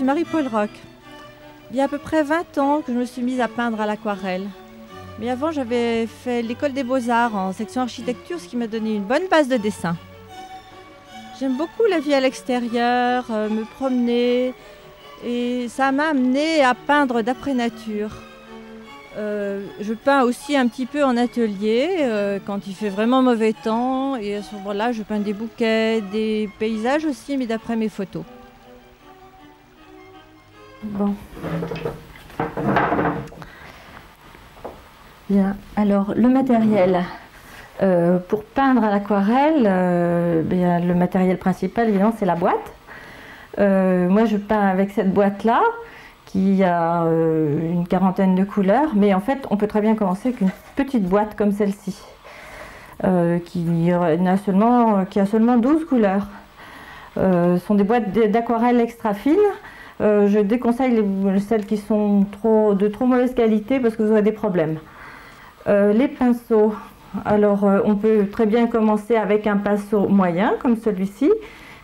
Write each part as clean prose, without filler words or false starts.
Marie-Paul Roch. Il y a à peu près 20 ans que je me suis mise à peindre à l'aquarelle. Mais avant, j'avais fait l'école des beaux-arts en section architecture, ce qui m'a donné une bonne base de dessin. J'aime beaucoup la vie à l'extérieur, me promener, et ça m'a amené à peindre d'après nature. Je peins aussi un petit peu en atelier quand il fait vraiment mauvais temps, et à ce moment-là, je peins des bouquets, des paysages aussi, mais d'après mes photos. Bon. Bien, alors le matériel. Pour peindre à l'aquarelle, le matériel principal, évidemment, c'est la boîte. Moi, je peins avec cette boîte-là, qui a une quarantaine de couleurs, mais en fait, on peut très bien commencer avec une petite boîte comme celle-ci, qui a seulement 12 couleurs. Ce sont des boîtes d'aquarelle extra fines. Je déconseille celles qui sont de trop mauvaise qualité parce que vous aurez des problèmes. Les pinceaux, alors on peut très bien commencer avec un pinceau moyen comme celui-ci.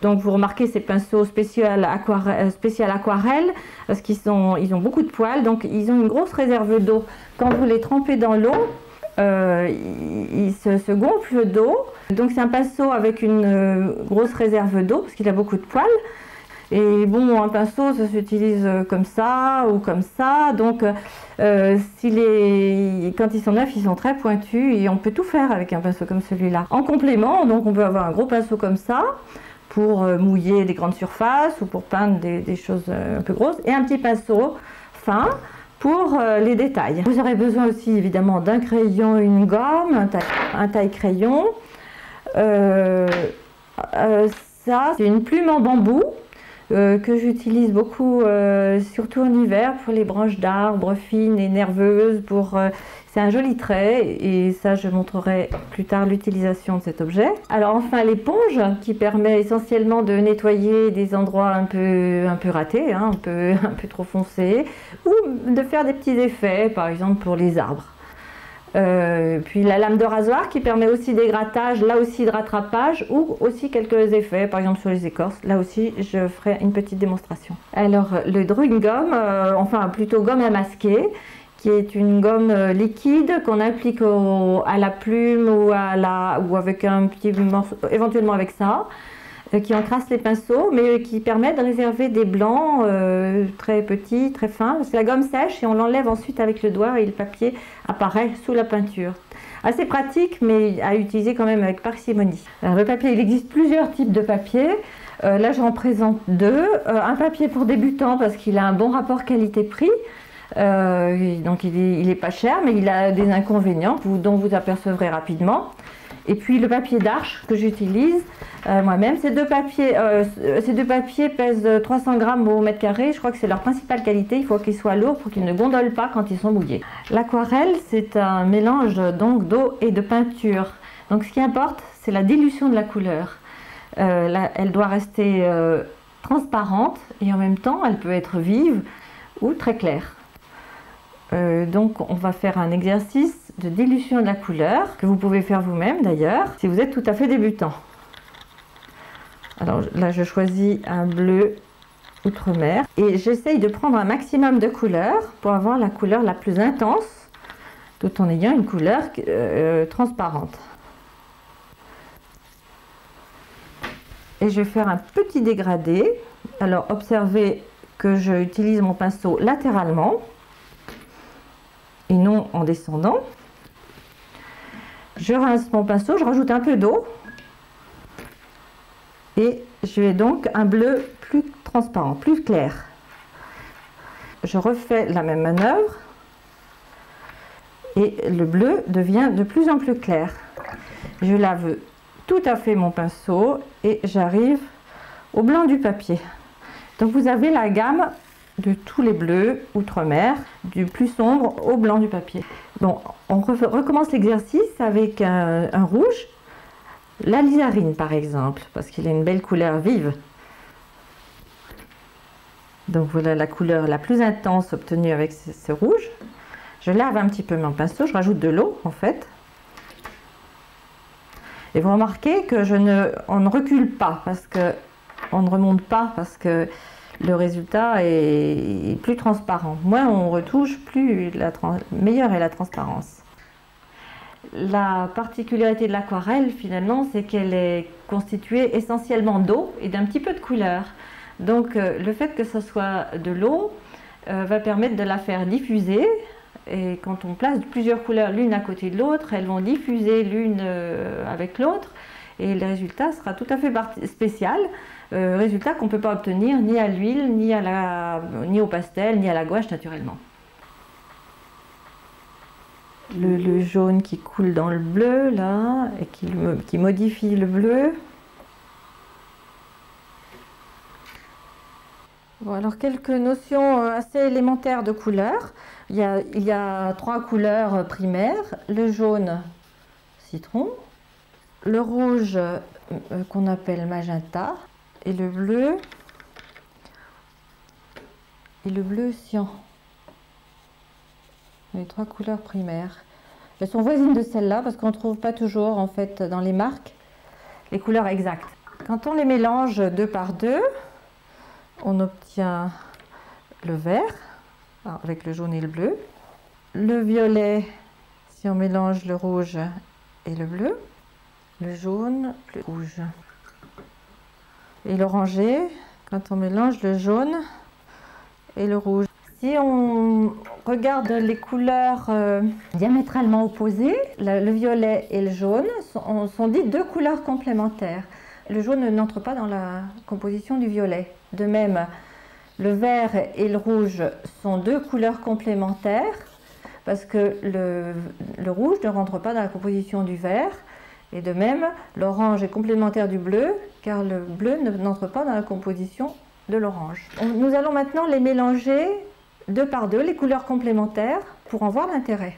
Donc vous remarquez ces pinceaux spéciaux aquarelle parce ils ont beaucoup de poils, donc ils ont une grosse réserve d'eau. Quand vous les trempez dans l'eau, ils se gonflent d'eau. Donc c'est un pinceau avec une grosse réserve d'eau parce qu'il a beaucoup de poils. Et bon, un pinceau, ça s'utilise comme ça ou comme ça. Donc, quand ils sont neufs, ils sont très pointus et on peut tout faire avec un pinceau comme celui-là. En complément, donc on peut avoir un gros pinceau comme ça pour mouiller des grandes surfaces ou pour peindre des choses un peu grosses. Et un petit pinceau fin pour les détails. Vous aurez besoin aussi évidemment d'un crayon, une gomme, un taille-crayon. Ça, c'est une plume en bambou. Que j'utilise beaucoup, surtout en hiver, pour les branches d'arbres fines et nerveuses. C'est un joli trait et ça, je montrerai plus tard l'utilisation de cet objet. Alors enfin, l'éponge qui permet essentiellement de nettoyer des endroits un peu ratés, hein, un peu trop foncés, ou de faire des petits effets, par exemple pour les arbres. Puis la lame de rasoir qui permet aussi des grattages, là aussi de rattrapage, ou aussi quelques effets, par exemple sur les écorces. Là aussi, je ferai une petite démonstration. Alors le drawing gum, enfin plutôt gomme à masquer, qui est une gomme liquide qu'on applique à la plume ou avec un petit morceau, éventuellement avec ça, qui encrasse les pinceaux, mais qui permet de réserver des blancs très petits, très fins. C'est la gomme sèche et on l'enlève ensuite avec le doigt et le papier apparaît sous la peinture. Assez pratique, mais à utiliser quand même avec parcimonie. Alors, le papier, il existe plusieurs types de papier. Là, j'en présente deux. Un papier pour débutants parce qu'il a un bon rapport qualité-prix. Donc il est pas cher, mais il a des inconvénients dont vous apercevrez rapidement. Et puis le papier d'arche que j'utilise moi-même, ces deux papiers pèsent 300 grammes au mètre carré. Je crois que c'est leur principale qualité. Il faut qu'ils soient lourds pour qu'ils ne gondolent pas quand ils sont mouillés. L'aquarelle, c'est un mélange donc d'eau et de peinture. Donc ce qui importe, c'est la dilution de la couleur. Elle doit rester transparente et en même temps, elle peut être vive ou très claire. Donc on va faire un exercice de dilution de la couleur que vous pouvez faire vous-même d'ailleurs si vous êtes tout à fait débutant. Alors là je choisis un bleu outre-mer et j'essaye de prendre un maximum de couleurs pour avoir la couleur la plus intense tout en ayant une couleur transparente. Et je vais faire un petit dégradé. Alors observez que j'utilise mon pinceau latéralement et non en descendant. Je rince mon pinceau, je rajoute un peu d'eau et je vais donc un bleu plus transparent, plus clair. Je refais la même manœuvre et le bleu devient de plus en plus clair. Je lave tout à fait mon pinceau et j'arrive au blanc du papier. Donc vous avez la gamme de tous les bleus outre-mer, du plus sombre au blanc du papier. Bon, on recommence l'exercice avec un rouge, l'alizarine par exemple, parce qu'il a une belle couleur vive. Donc voilà la couleur la plus intense obtenue avec ce rouge. Je lave un petit peu mon pinceau, je rajoute de l'eau en fait. Et vous remarquez que on ne recule pas, on ne remonte pas, parce que le résultat est plus transparent. Moins on retouche, meilleure est la transparence. La particularité de l'aquarelle, finalement, c'est qu'elle est constituée essentiellement d'eau et d'un petit peu de couleur. Donc, le fait que ce soit de l'eau va permettre de la faire diffuser. Et quand on place plusieurs couleurs l'une à côté de l'autre, elles vont diffuser l'une avec l'autre. Et le résultat sera tout à fait spécial. Résultat qu'on ne peut pas obtenir ni à l'huile, ni au pastel, ni à la gouache naturellement. Le jaune qui coule dans le bleu, là, et qui modifie le bleu. Bon, alors quelques notions assez élémentaires de couleurs. Il y a 3 couleurs primaires, le jaune citron, le rouge qu'on appelle magenta, et le bleu cyan. Les 3 couleurs primaires. Elles sont voisines de celles-là parce qu'on ne trouve pas toujours en fait dans les marques les couleurs exactes. Quand on les mélange 2 par 2, on obtient le vert avec le jaune et le bleu, le violet si on mélange le rouge et le bleu, le jaune, le rouge et l'orangé quand on mélange le jaune et le rouge. Si on regarde les couleurs diamétralement opposées, le violet et le jaune sont dites 2 couleurs complémentaires. Le jaune n'entre pas dans la composition du violet. De même, le vert et le rouge sont 2 couleurs complémentaires parce que le rouge ne rentre pas dans la composition du vert. Et de même, l'orange est complémentaire du bleu car le bleu n'entre pas dans la composition de l'orange. Nous allons maintenant les mélanger 2 par 2, les couleurs complémentaires, pour en voir l'intérêt.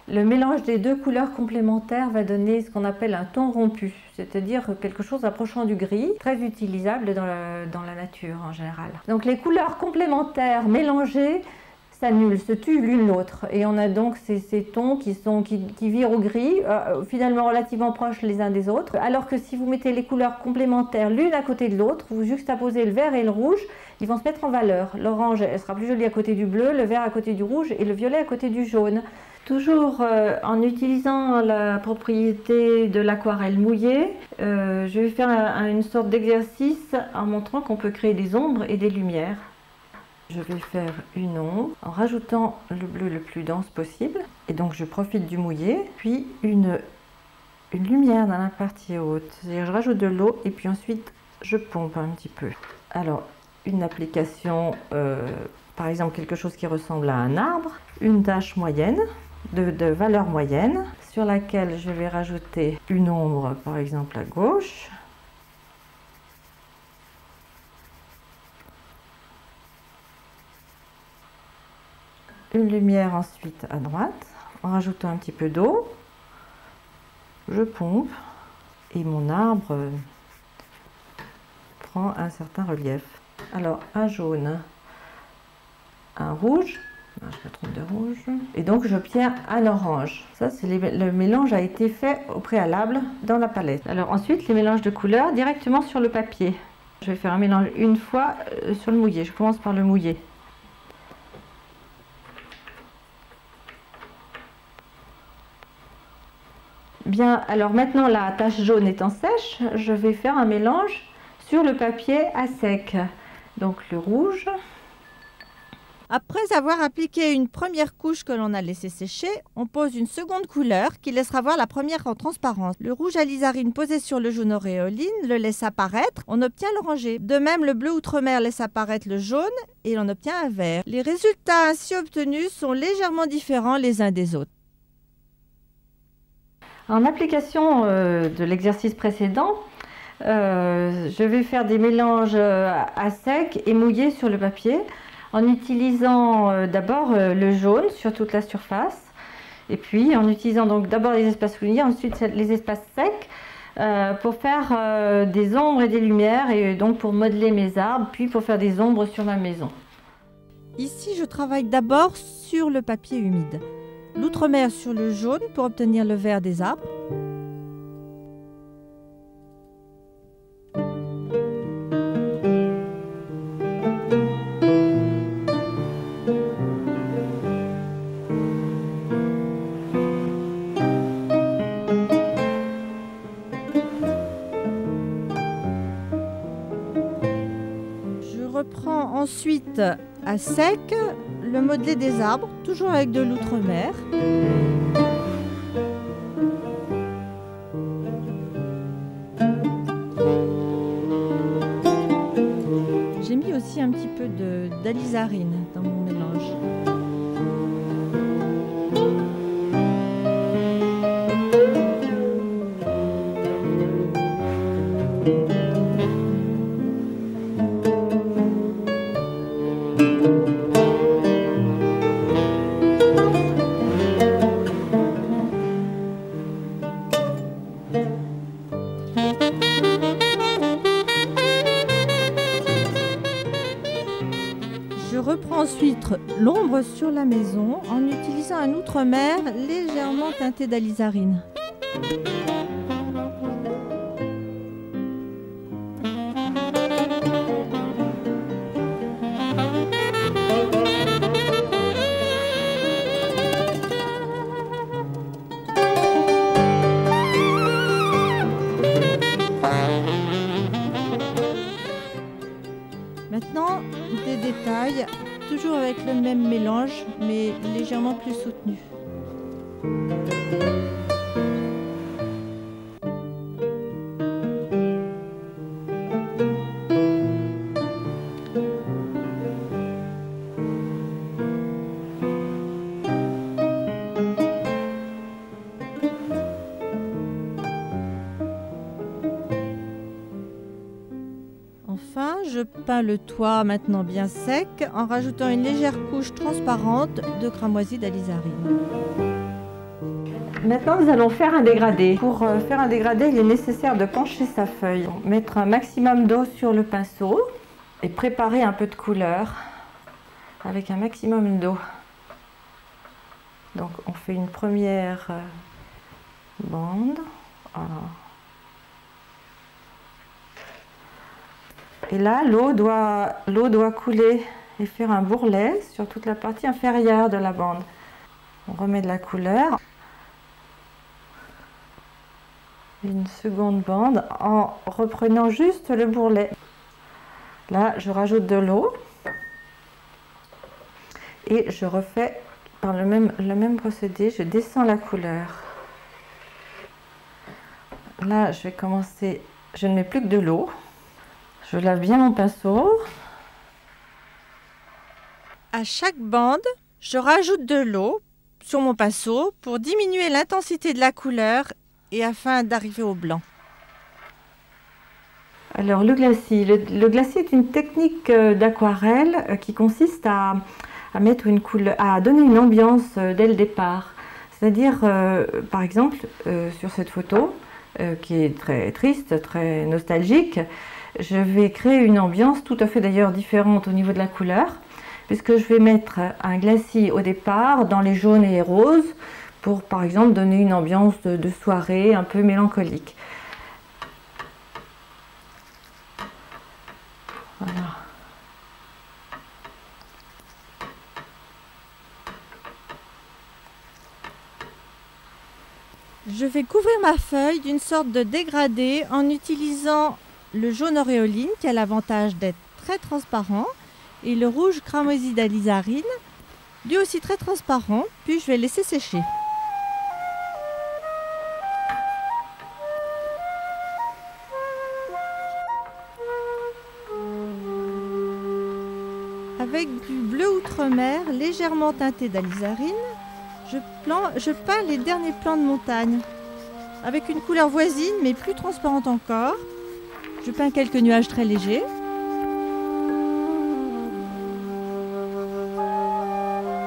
Le mélange des 2 couleurs complémentaires va donner ce qu'on appelle un ton rompu, c'est-à-dire quelque chose approchant du gris, très utilisable dans la nature en général. Donc les couleurs complémentaires mélangées s'annulent, se tuent l'une l'autre, et on a donc ces tons qui virent au gris, finalement relativement proches les uns des autres, alors que si vous mettez les couleurs complémentaires l'une à côté de l'autre, vous juxtaposez le vert et le rouge, ils vont se mettre en valeur. L'orange, elle sera plus jolie à côté du bleu, le vert à côté du rouge et le violet à côté du jaune. Toujours en utilisant la propriété de l'aquarelle mouillée, je vais faire une sorte d'exercice en montrant qu'on peut créer des ombres et des lumières. Je vais faire une ombre en rajoutant le bleu le plus dense possible. Et donc je profite du mouillé, puis une lumière dans la partie haute. C'est-à-dire je rajoute de l'eau et puis ensuite je pompe un petit peu. Alors une application, par exemple quelque chose qui ressemble à un arbre, une tache moyenne, de valeur moyenne, sur laquelle je vais rajouter une ombre par exemple à gauche. Une lumière ensuite à droite, en rajoutant un petit peu d'eau, je pompe et mon arbre prend un certain relief. Alors un jaune, un rouge, je me trompe de rouge, et donc j'obtiens un orange. Ça, le mélange a été fait au préalable dans la palette. Alors ensuite les mélanges de couleurs directement sur le papier. Je vais faire un mélange une fois sur le mouillé, je commence par le mouillé. Bien, alors maintenant la tache jaune étant sèche, je vais faire un mélange sur le papier à sec. Donc le rouge. Après avoir appliqué une première couche que l'on a laissé sécher, on pose une seconde couleur qui laissera voir la première en transparence. Le rouge alizarine posé sur le jaune auréoline le laisse apparaître, on obtient l'orangé. De même, le bleu outre-mer laisse apparaître le jaune et l'on obtient un vert. Les résultats ainsi obtenus sont légèrement différents les uns des autres. En application de l'exercice précédent, je vais faire des mélanges à sec et mouillés sur le papier en utilisant d'abord le jaune sur toute la surface et puis en utilisant donc d'abord les espaces mouillés, ensuite les espaces secs pour faire des ombres et des lumières et donc pour modeler mes arbres, puis pour faire des ombres sur ma maison. Ici, je travaille d'abord sur le papier humide. L'outre-mer sur le jaune pour obtenir le vert des arbres. ensuite à sec le modelé des arbres, toujours avec de l'outremer. J'ai mis aussi un petit peu d'alizarine dans mon mélange. Je reprends ensuite l'ombre sur la maison en utilisant un outremer légèrement teinté d'alizarine. Maintenant, des détails, toujours avec le même mélange, mais légèrement plus soutenu. Enfin, je peins le toit maintenant bien sec en rajoutant une légère couche transparente de cramoisi d'alizarine. Maintenant, nous allons faire un dégradé. Pour faire un dégradé, il est nécessaire de pencher sa feuille, mettre un maximum d'eau sur le pinceau et préparer un peu de couleur avec un maximum d'eau. Donc, on fait une première bande. Voilà. Et là, l'eau doit couler et faire un bourrelet sur toute la partie inférieure de la bande. On remet de la couleur. Une seconde bande en reprenant juste le bourrelet. Là, je rajoute de l'eau et je refais par le même procédé. Je descends la couleur. Là, je vais commencer. Je ne mets plus que de l'eau. Je lave bien mon pinceau. À chaque bande, je rajoute de l'eau sur mon pinceau pour diminuer l'intensité de la couleur et afin d'arriver au blanc. Alors le glacis. Le glacis est une technique d'aquarelle qui consiste à mettre une couleur, à donner une ambiance dès le départ. C'est-à-dire, par exemple, sur cette photo, qui est très triste, très nostalgique, je vais créer une ambiance tout à fait d'ailleurs différente au niveau de la couleur, puisque je vais mettre un glacis au départ dans les jaunes et les roses pour par exemple donner une ambiance de soirée un peu mélancolique. Voilà. Je vais couvrir ma feuille d'une sorte de dégradé en utilisant le jaune auréoline qui a l'avantage d'être très transparent et le rouge cramoisi d'alizarine, lui aussi très transparent, puis je vais laisser sécher. Avec du bleu outremer légèrement teinté d'alizarine, je peins les derniers plans de montagne. Avec une couleur voisine mais plus transparente encore, je peins quelques nuages très légers.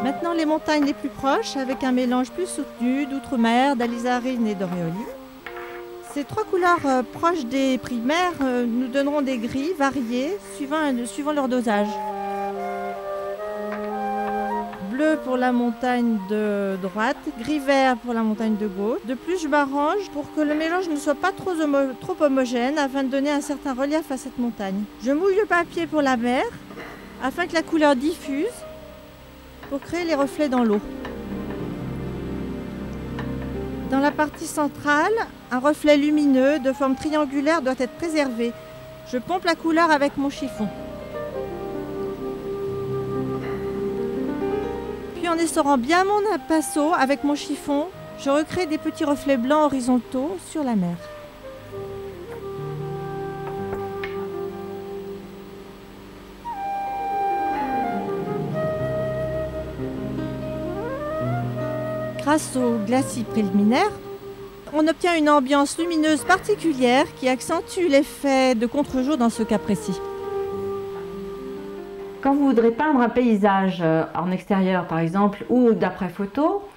Maintenant les montagnes les plus proches avec un mélange plus soutenu d'outremer, d'alizarine et d'auréoline. Ces trois couleurs proches des primaires nous donneront des gris variés suivant leur dosage. Bleu pour la montagne de droite, gris-vert pour la montagne de gauche. De plus, je m'arrange pour que le mélange ne soit pas trop homogène afin de donner un certain relief à cette montagne. Je mouille le papier pour la mer afin que la couleur diffuse pour créer les reflets dans l'eau. Dans la partie centrale, un reflet lumineux de forme triangulaire doit être préservé. Je pompe la couleur avec mon chiffon. Puis en essorant bien mon pinceau avec mon chiffon, je recrée des petits reflets blancs horizontaux sur la mer. Grâce au glacis préliminaire, on obtient une ambiance lumineuse particulière qui accentue l'effet de contre-jour dans ce cas précis. Quand vous voudrez peindre un paysage en extérieur par exemple ou d'après photo,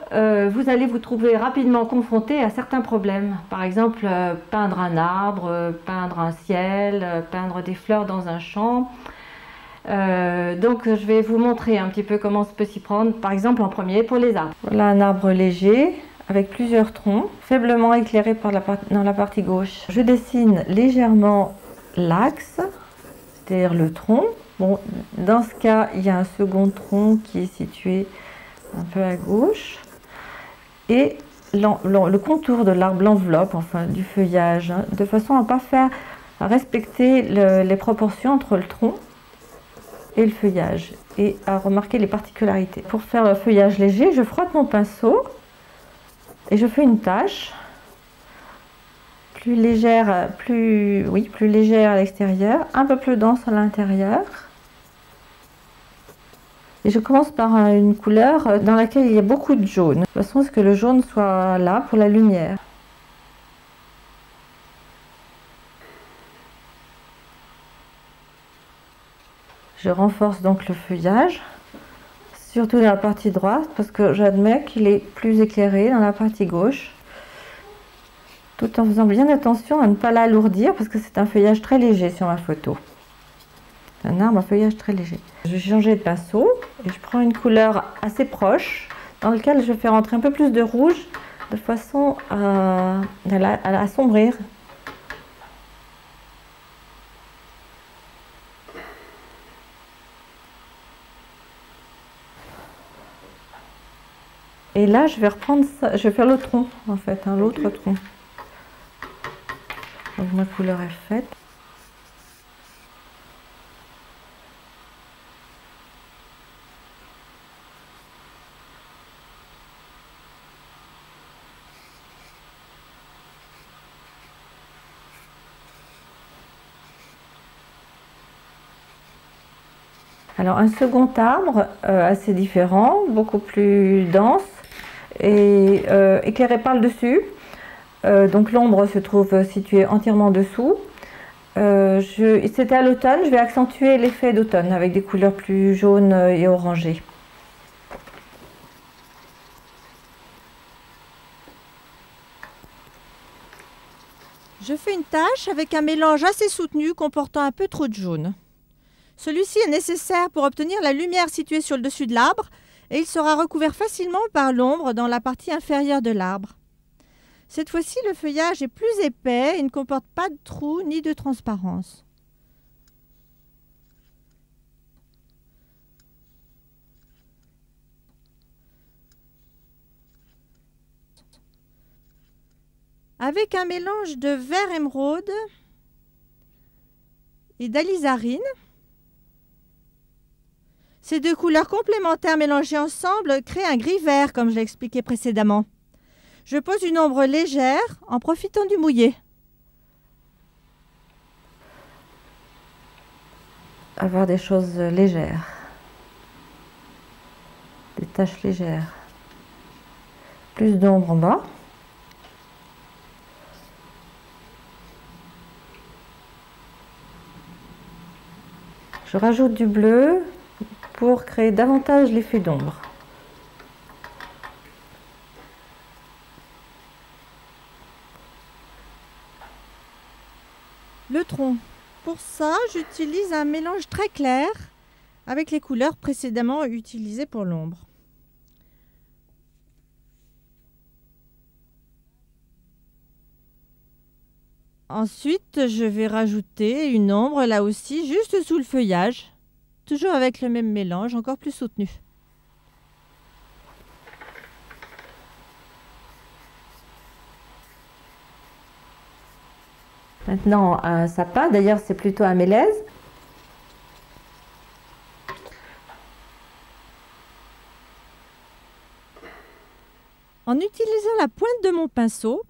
vous allez vous trouver rapidement confronté à certains problèmes. Par exemple, peindre un arbre, peindre un ciel, peindre des fleurs dans un champ. Donc je vais vous montrer un petit peu comment on peut s'y prendre, par exemple en premier pour les arbres. Voilà un arbre léger avec plusieurs troncs, faiblement éclairé dans la partie gauche. Je dessine légèrement l'axe, c'est-à-dire le tronc. Bon, dans ce cas, il y a un second tronc qui est situé un peu à gauche. Et le contour de l'arbre, l'enveloppe, enfin du feuillage, hein, de façon à respecter les proportions entre le tronc et le feuillage et à remarquer les particularités. Pour faire le feuillage léger, je frotte mon pinceau et je fais une tache plus légère à l'extérieur, un peu plus dense à l'intérieur. Et je commence par une couleur dans laquelle il y a beaucoup de jaune, de façon à ce que le jaune soit là pour la lumière. Je renforce donc le feuillage, surtout dans la partie droite, parce que j'admets qu'il est plus éclairé dans la partie gauche, tout en faisant bien attention à ne pas l'alourdir, parce que c'est un feuillage très léger sur ma photo. C'est un arbre à feuillage très léger. Je vais changer de pinceau et je prends une couleur assez proche, dans laquelle je fais rentrer un peu plus de rouge, de façon à assombrir. Et là, je vais reprendre ça, je vais faire le tronc en fait, hein, l'autre tronc. Donc ma couleur est faite. Alors un second arbre assez différent, beaucoup plus dense et éclairé par le dessus. Donc l'ombre se trouve située entièrement dessous. C'était à l'automne, je vais accentuer l'effet d'automne avec des couleurs plus jaunes et orangées. Je fais une tache avec un mélange assez soutenu comportant un peu trop de jaune. Celui-ci est nécessaire pour obtenir la lumière située sur le dessus de l'arbre et il sera recouvert facilement par l'ombre dans la partie inférieure de l'arbre. Cette fois-ci, le feuillage est plus épais et ne comporte pas de trous ni de transparence. Avec un mélange de vert émeraude et d'alizarine, ces deux couleurs complémentaires mélangées ensemble créent un gris-vert, comme je l'ai expliqué précédemment. Je pose une ombre légère en profitant du mouillé. Avoir des choses légères, des taches légères. Plus d'ombre en bas. Je rajoute du bleu pour créer davantage l'effet d'ombre. Le tronc. Pour ça, j'utilise un mélange très clair avec les couleurs précédemment utilisées pour l'ombre. Ensuite, je vais rajouter une ombre là aussi, juste sous le feuillage, toujours avec le même mélange, encore plus soutenu. Maintenant, un sapin, d'ailleurs c'est plutôt un mélèze. En utilisant la pointe de mon pinceau,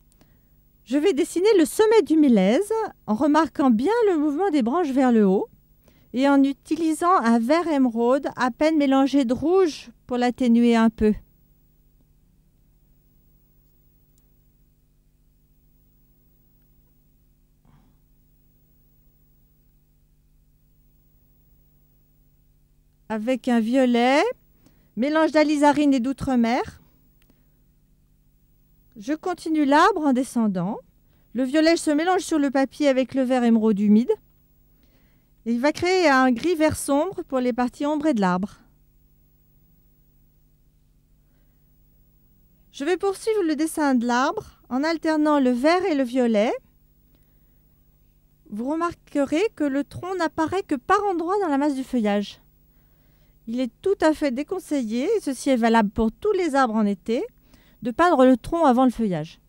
je vais dessiner le sommet du mélèze en remarquant bien le mouvement des branches vers le haut et en utilisant un vert émeraude à peine mélangé de rouge pour l'atténuer un peu. Avec un violet, mélange d'alizarine et d'outremer, je continue l'arbre en descendant. Le violet se mélange sur le papier avec le vert émeraude humide. Et il va créer un gris vert sombre pour les parties ombrées de l'arbre. Je vais poursuivre le dessin de l'arbre en alternant le vert et le violet. Vous remarquerez que le tronc n'apparaît que par endroits dans la masse du feuillage. Il est tout à fait déconseillé, et ceci est valable pour tous les arbres en été, de peindre le tronc avant le feuillage.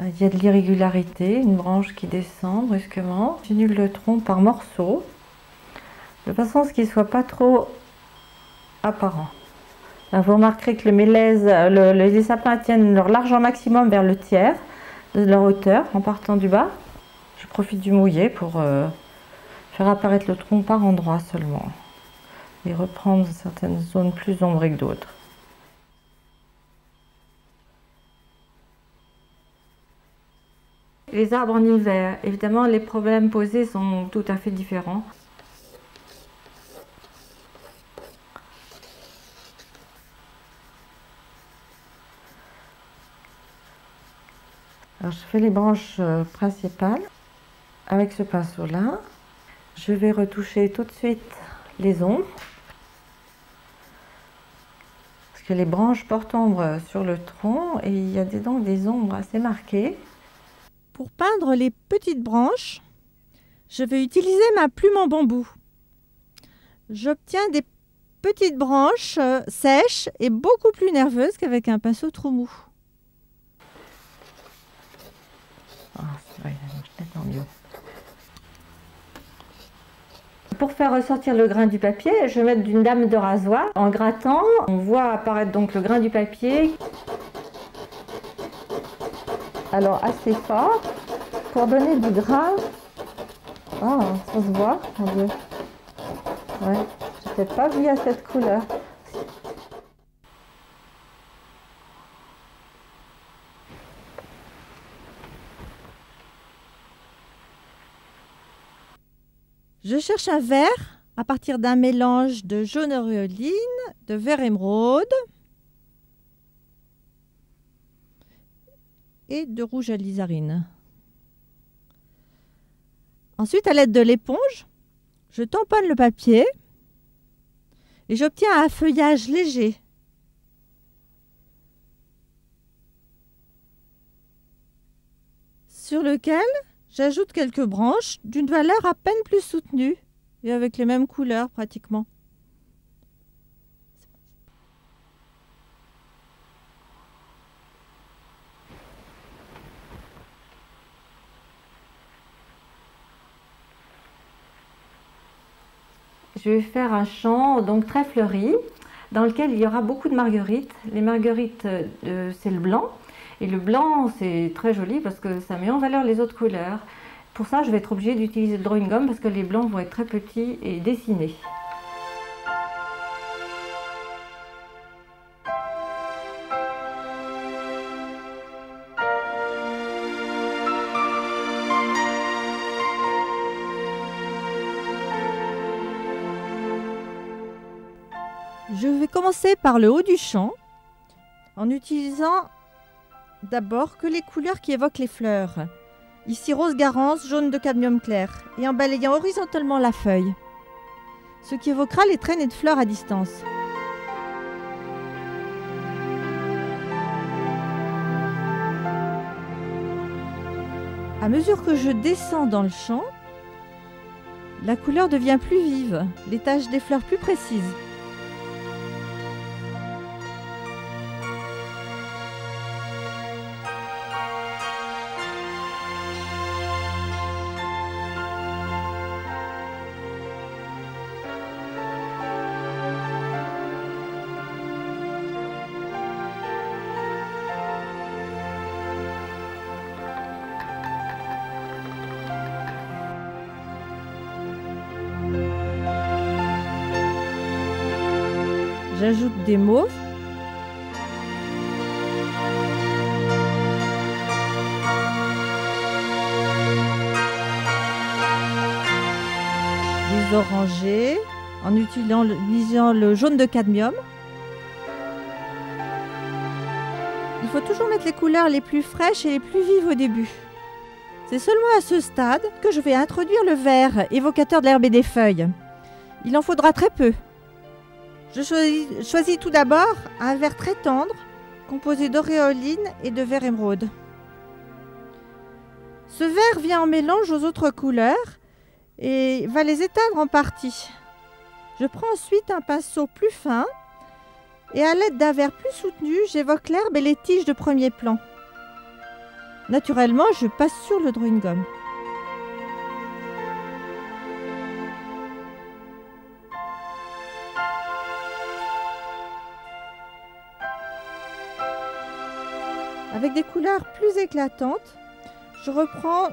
Il y a de l'irrégularité, une branche qui descend brusquement. J'annule le tronc par morceaux, de façon à ce qu'il ne soit pas trop apparent. Là, vous remarquerez que le mélèze, les sapins tiennent leur largeur maximum vers le tiers de leur hauteur en partant du bas. Je profite du mouillé pour faire apparaître le tronc par endroits seulement et reprendre certaines zones plus ombrées que d'autres. Les arbres en hiver, évidemment, les problèmes posés sont tout à fait différents. Alors, je fais les branches principales avec ce pinceau-là. Je vais retoucher tout de suite les ombres, parce que les branches portent ombre sur le tronc et il y a donc des ombres assez marquées. Pour peindre les petites branches, je vais utiliser ma plume en bambou. J'obtiens des petites branches sèches et beaucoup plus nerveuses qu'avec un pinceau trop mou. Nettement mieux. Pour faire ressortir le grain du papier, je vais mettre une lame de rasoir. En grattant, on voit apparaître donc le grain du papier. Alors assez fort pour donner du grain. Ah, ça se voit, mon Dieu. Ouais, je n'ai peut-être pas vu à cette couleur. Je cherche un vert à partir d'un mélange de jaune auréoline, de vert émeraude et de rouge alizarine. Ensuite, à l'aide de l'éponge, je tamponne le papier et j'obtiens un feuillage léger. Sur lequel j'ajoute quelques branches d'une valeur à peine plus soutenue et avec les mêmes couleurs pratiquement. Je vais faire un champ donc très fleuri dans lequel il y aura beaucoup de marguerites. Les marguerites, c'est le blanc. Et le blanc, c'est très joli parce que ça met en valeur les autres couleurs. Pour ça, je vais être obligée d'utiliser le drawing gum parce que les blancs vont être très petits et dessinés. Je vais commencer par le haut du champ en utilisant d'abord que les couleurs qui évoquent les fleurs. Ici rose garance, jaune de cadmium clair, et en balayant horizontalement la feuille, ce qui évoquera les traînées de fleurs à distance. À mesure que je descends dans le champ, la couleur devient plus vive, les taches des fleurs plus précises. J'ajoute des mauves. Des orangés en utilisant le jaune de cadmium. Il faut toujours mettre les couleurs les plus fraîches et les plus vives au début. C'est seulement à ce stade que je vais introduire le vert, évocateur de l'herbe et des feuilles. Il en faudra très peu. Je choisis tout d'abord un vert très tendre, composé d'auréoline et de vert émeraude. Ce vert vient en mélange aux autres couleurs et va les éteindre en partie. Je prends ensuite un pinceau plus fin et à l'aide d'un vert plus soutenu, j'évoque l'herbe et les tiges de premier plan. Naturellement, je passe sur le drawing gum. Avec des couleurs plus éclatantes, je reprends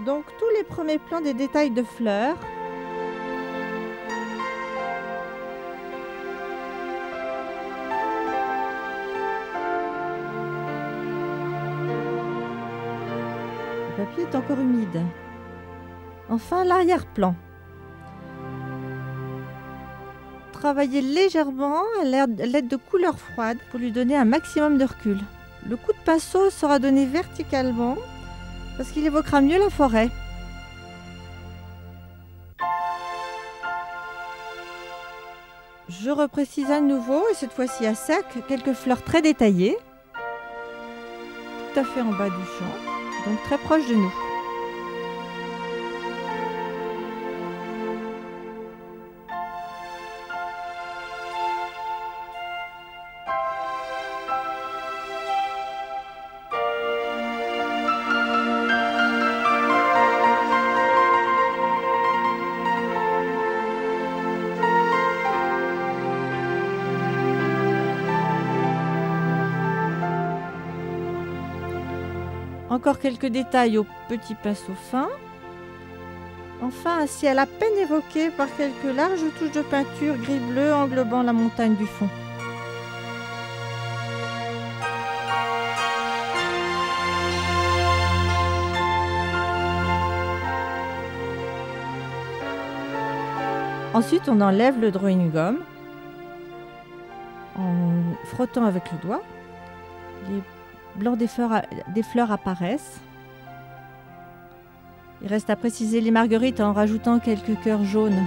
donc tous les premiers plans des détails de fleurs. Le papier est encore humide. Enfin, l'arrière-plan. Travailler légèrement à l'aide de couleurs froides pour lui donner un maximum de recul. Le coup de pinceau sera donné verticalement parce qu'il évoquera mieux la forêt. Je reprécise à nouveau, et cette fois-ci à sec, quelques fleurs très détaillées, tout à fait en bas du champ, donc très proche de nous. Encore quelques détails au petit pinceau fin. Enfin, un ciel à peine évoqué par quelques larges touches de peinture gris-bleu englobant la montagne du fond. Ensuite, on enlève le drawing gum en frottant avec le doigt. Les blancs des fleurs apparaissent. Il reste à préciser les marguerites en rajoutant quelques cœurs jaunes.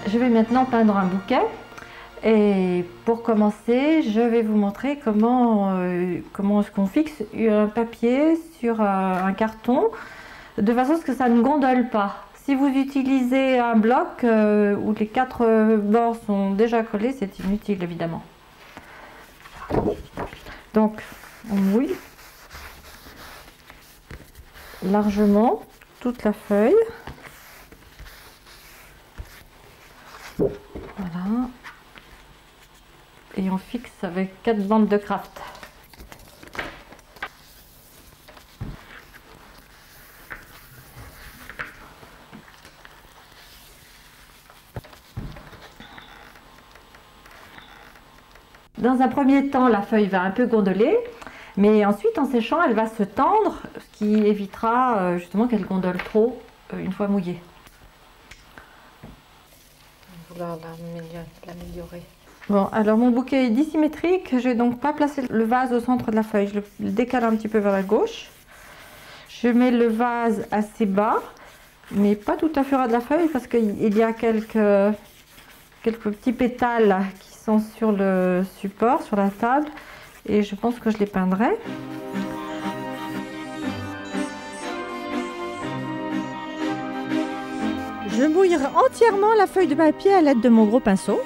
Je vais maintenant peindre un bouquet. Et pour commencer, je vais vous montrer comment est-ce qu'on fixe un papier sur un carton de façon à ce que ça ne gondole pas. Si vous utilisez un bloc où les 4 bords sont déjà collés, c'est inutile évidemment. Donc on mouille largement toute la feuille. Voilà. Et on fixe avec 4 bandes de craft. Dans un premier temps, la feuille va un peu gondoler, mais ensuite, en séchant, elle va se tendre, ce qui évitera justement qu'elle gondole trop une fois mouillée. Vouloir l'améliorer. Bon, alors mon bouquet est dissymétrique, je vais donc pas placer le vase au centre de la feuille, je le décale un petit peu vers la gauche. Je mets le vase assez bas, mais pas tout à fait ras de la feuille parce qu'il y a quelques petits pétales qui sont sur le support, sur la table, et je pense que je les peindrai. Je mouille entièrement la feuille de papier à l'aide de mon gros pinceau.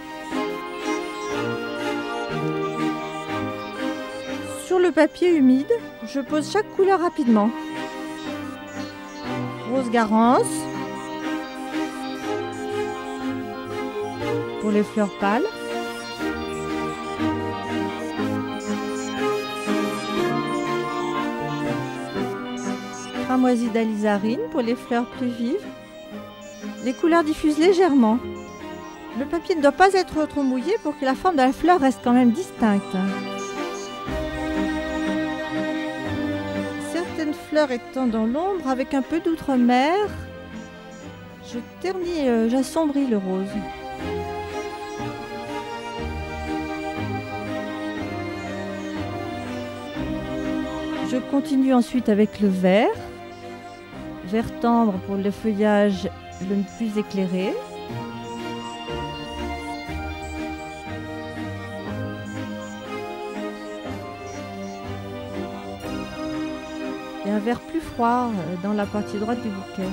Sur le papier humide, je pose chaque couleur rapidement. Rose Garance pour les fleurs pâles. cramoisi d'alizarine pour les fleurs plus vives. Les couleurs diffusent légèrement. Le papier ne doit pas être trop mouillé pour que la forme de la fleur reste quand même distincte. Certaines fleurs étant dans l'ombre avec un peu d'outre-mer, je ternis, j'assombris le rose. Je continue ensuite avec le vert tendre pour le feuillage le plus éclairé. Et un vert plus froid dans la partie droite du bouquet.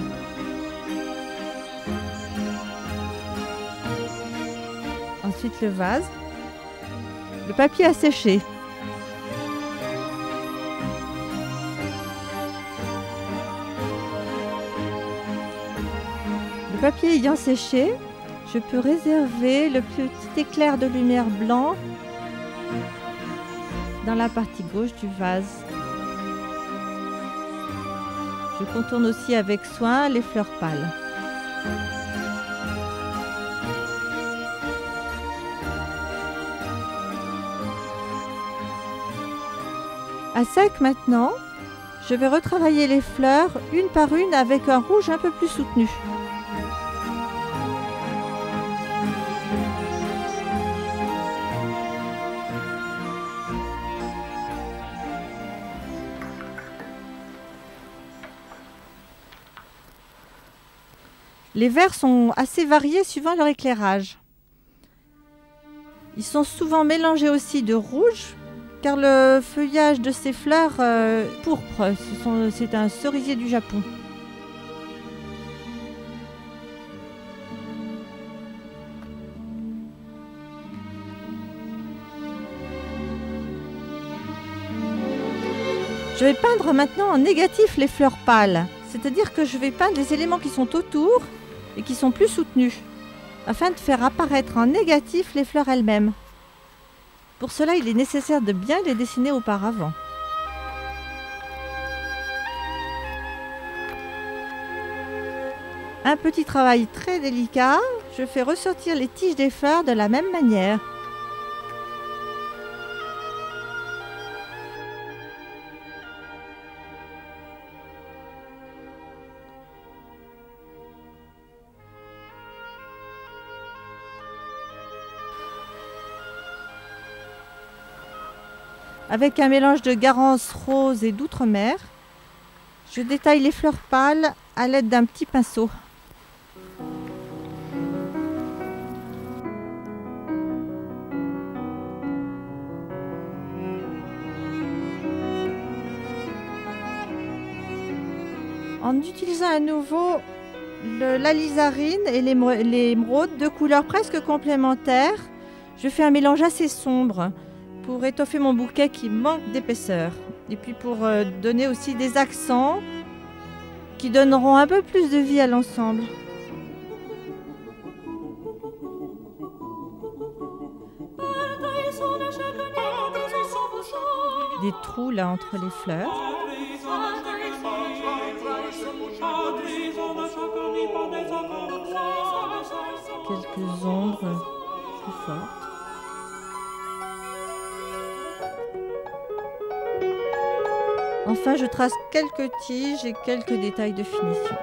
Ensuite le vase. Le papier a séché. Le papier ayant séché, je peux réserver le petit éclair de lumière blanc dans la partie gauche du vase. Je contourne aussi avec soin les fleurs pâles. À sec maintenant, je vais retravailler les fleurs une par une avec un rouge un peu plus soutenu. Les verts sont assez variés suivant leur éclairage. Ils sont souvent mélangés aussi de rouge, car le feuillage de ces fleurs pourpre, c'est un cerisier du Japon. Je vais peindre maintenant en négatif les fleurs pâles, c'est-à-dire que je vais peindre les éléments qui sont autour et qui sont plus soutenus, afin de faire apparaître en négatif les fleurs elles-mêmes. Pour cela, il est nécessaire de bien les dessiner auparavant. Un petit travail très délicat, je fais ressortir les tiges des fleurs de la même manière. Avec un mélange de garance rose et d'outre-mer, je détaille les fleurs pâles à l'aide d'un petit pinceau. En utilisant à nouveau l'alizarine et l'émeraude, deux couleurs presque complémentaires, je fais un mélange assez sombre pour étoffer mon bouquet qui manque d'épaisseur. Et puis pour donner aussi des accents qui donneront un peu plus de vie à l'ensemble. Des trous là entre les fleurs. Quelques ombres plus fortes. Enfin, je trace quelques tiges et quelques détails de finition.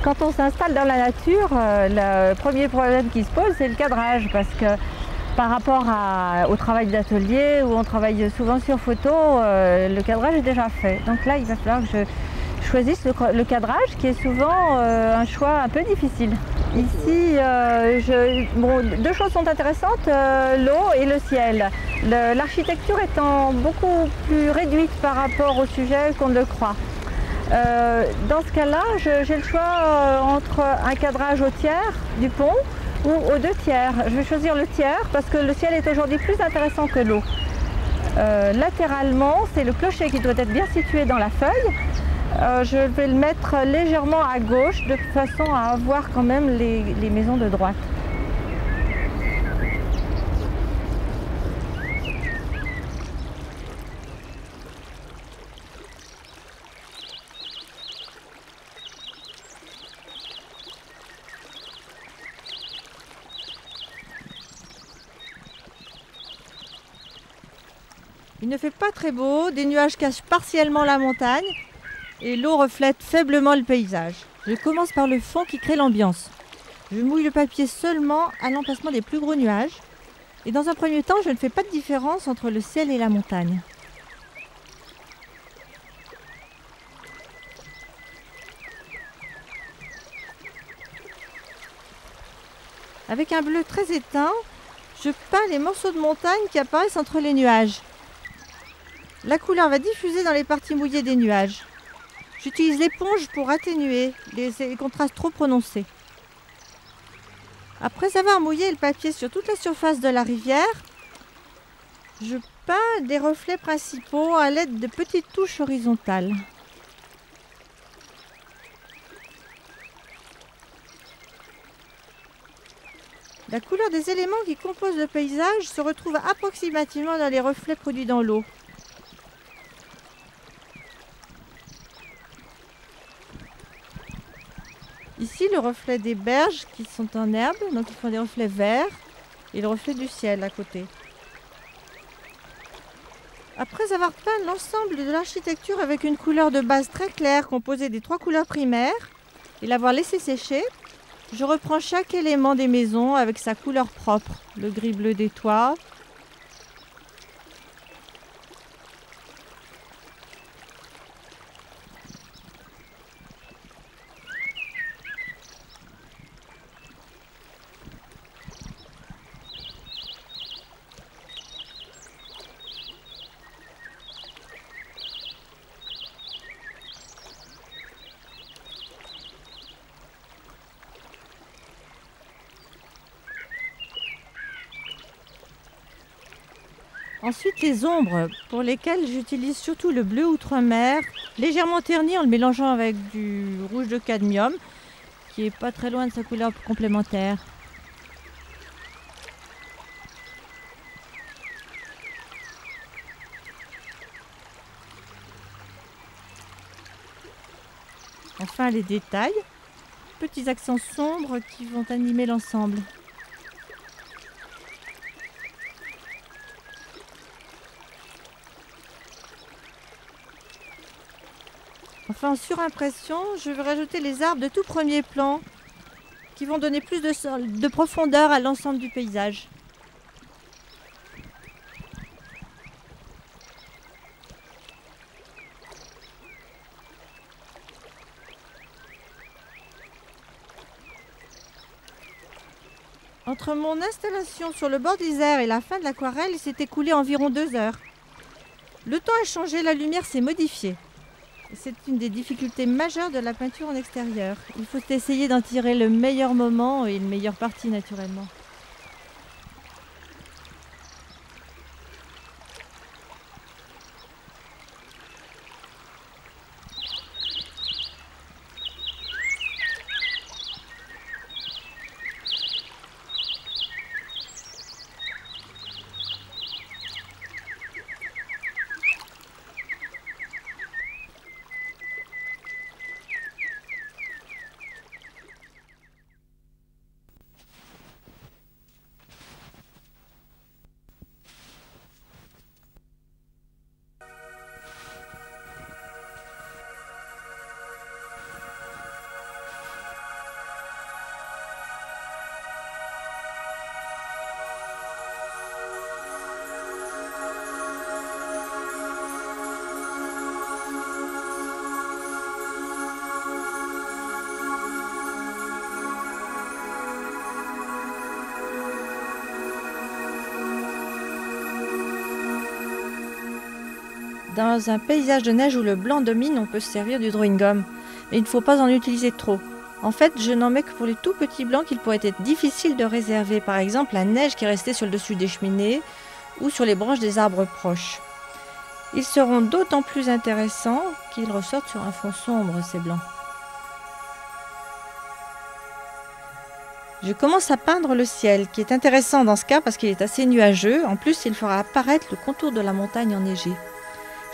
Quand on s'installe dans la nature, le premier problème qui se pose, c'est le cadrage, parce que par rapport au travail d'atelier où on travaille souvent sur photo, le cadrage est déjà fait. Donc là, il va falloir que je choisisse le cadrage qui est souvent un choix un peu difficile. Ici, deux choses sont intéressantes, l'eau et le ciel. L'architecture étant beaucoup plus réduite par rapport au sujet qu'on ne le croit. Dans ce cas-là, j'ai le choix entre un cadrage au tiers du pont ou aux 2 tiers. Je vais choisir le tiers parce que le ciel est aujourd'hui plus intéressant que l'eau. Latéralement, c'est le clocher qui doit être bien situé dans la feuille. Je vais le mettre légèrement à gauche de façon à avoir quand même les maisons de droite. Il ne fait pas très beau, des nuages cachent partiellement la montagne et l'eau reflète faiblement le paysage. Je commence par le fond qui crée l'ambiance. Je mouille le papier seulement à l'emplacement des plus gros nuages et dans un premier temps, je ne fais pas de différence entre le ciel et la montagne. Avec un bleu très éteint, je peins les morceaux de montagne qui apparaissent entre les nuages. La couleur va diffuser dans les parties mouillées des nuages. J'utilise l'éponge pour atténuer les contrastes trop prononcés. Après avoir mouillé le papier sur toute la surface de la rivière, je peins des reflets principaux à l'aide de petites touches horizontales. La couleur des éléments qui composent le paysage se retrouve approximativement dans les reflets produits dans l'eau. Ici, le reflet des berges qui sont en herbe, donc ils font des reflets verts, et le reflet du ciel à côté. Après avoir peint l'ensemble de l'architecture avec une couleur de base très claire composée des 3 couleurs primaires, et l'avoir laissé sécher, je reprends chaque élément des maisons avec sa couleur propre, le gris bleu des toits, Ensuite, les ombres, pour lesquelles j'utilise surtout le bleu outre-mer, légèrement terni en le mélangeant avec du rouge de cadmium, qui est pas très loin de sa couleur complémentaire. Enfin, les détails, petits accents sombres qui vont animer l'ensemble. Enfin, en surimpression, je vais rajouter les arbres de tout premier plan qui vont donner plus de profondeur à l'ensemble du paysage. Entre mon installation sur le bord d'Isère et la fin de l'aquarelle, il s'est écoulé environ 2 heures. Le temps a changé, la lumière s'est modifiée. C'est une des difficultés majeures de la peinture en extérieur. Il faut essayer d'en tirer le meilleur moment et le meilleur parti naturellement. Dans un paysage de neige où le blanc domine, on peut se servir du drawing gum. Mais il ne faut pas en utiliser trop. En fait, je n'en mets que pour les tout petits blancs qu'il pourrait être difficile de réserver. Par exemple, la neige qui est restée sur le dessus des cheminées ou sur les branches des arbres proches. Ils seront d'autant plus intéressants qu'ils ressortent sur un fond sombre, ces blancs. Je commence à peindre le ciel, qui est intéressant dans ce cas parce qu'il est assez nuageux. En plus, il fera apparaître le contour de la montagne enneigée.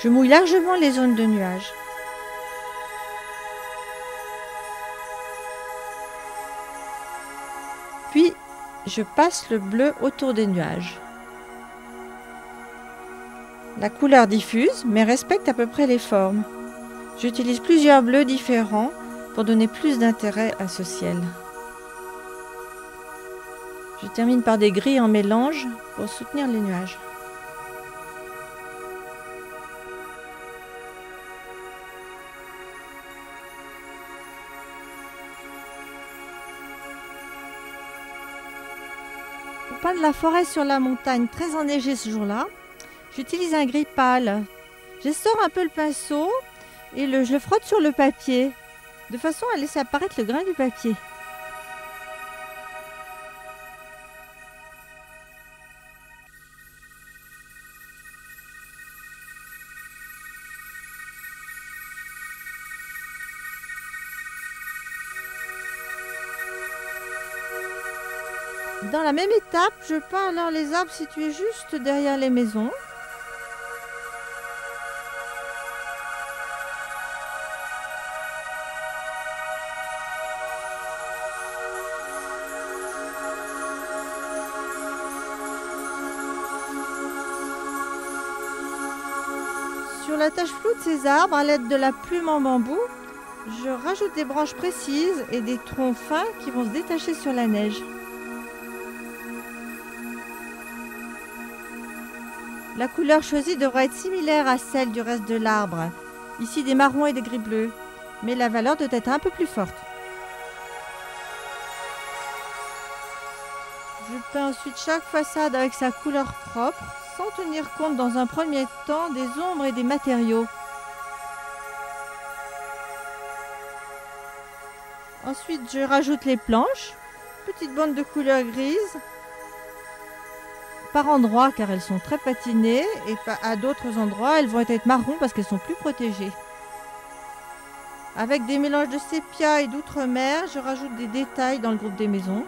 Je mouille largement les zones de nuages. Puis, je passe le bleu autour des nuages. La couleur diffuse, mais respecte à peu près les formes. J'utilise plusieurs bleus différents pour donner plus d'intérêt à ce ciel. Je termine par des gris en mélange pour soutenir les nuages. Pour peindre la forêt sur la montagne très enneigée ce jour-là, j'utilise un gris pâle. J'essore un peu le pinceau et je le frotte sur le papier, de façon à laisser apparaître le grain du papier. Dans la même étape, je peins alors les arbres situés juste derrière les maisons. Sur la tache floue de ces arbres, à l'aide de la plume en bambou, je rajoute des branches précises et des troncs fins qui vont se détacher sur la neige. La couleur choisie devra être similaire à celle du reste de l'arbre, ici des marrons et des gris bleus, mais la valeur doit être un peu plus forte. Je peins ensuite chaque façade avec sa couleur propre, sans tenir compte dans un premier temps des ombres et des matériaux. Ensuite, je rajoute les planches, petites bandes de couleur grise, par endroits car elles sont très patinées et à d'autres endroits elles vont être marron parce qu'elles sont plus protégées. Avec des mélanges de sépia et d'outre-mer, je rajoute des détails dans le groupe des maisons.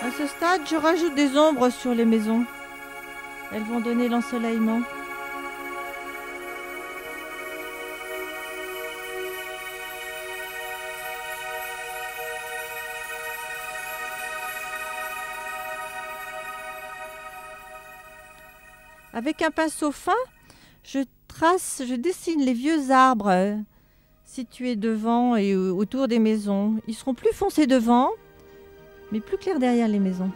À ce stade, je rajoute des ombres sur les maisons. Elles vont donner l'ensoleillement. Avec un pinceau fin, je dessine les vieux arbres situés devant et autour des maisons. Ils seront plus foncés devant, mais plus clair derrière les maisons.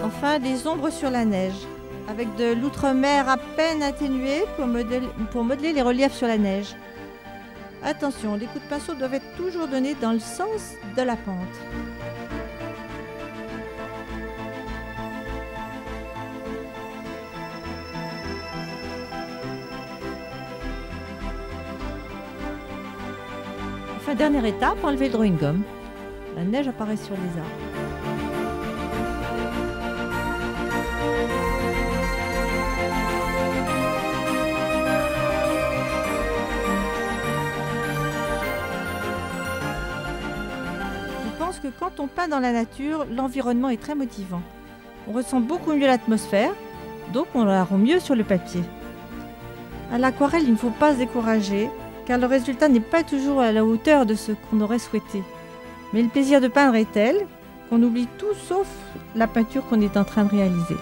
Enfin, des ombres sur la neige, avec de l'outre-mer à peine atténuée pour modeler les reliefs sur la neige. Attention, les coups de pinceau doivent être toujours donnés dans le sens de la pente. Enfin, dernière étape, enlever le drawing gum. La neige apparaît sur les arbres. Je pense que quand on peint dans la nature, l'environnement est très motivant. On ressent beaucoup mieux l'atmosphère, donc on la rend mieux sur le papier. À l'aquarelle, il ne faut pas se décourager, car le résultat n'est pas toujours à la hauteur de ce qu'on aurait souhaité. Mais le plaisir de peindre est tel qu'on oublie tout sauf la peinture qu'on est en train de réaliser.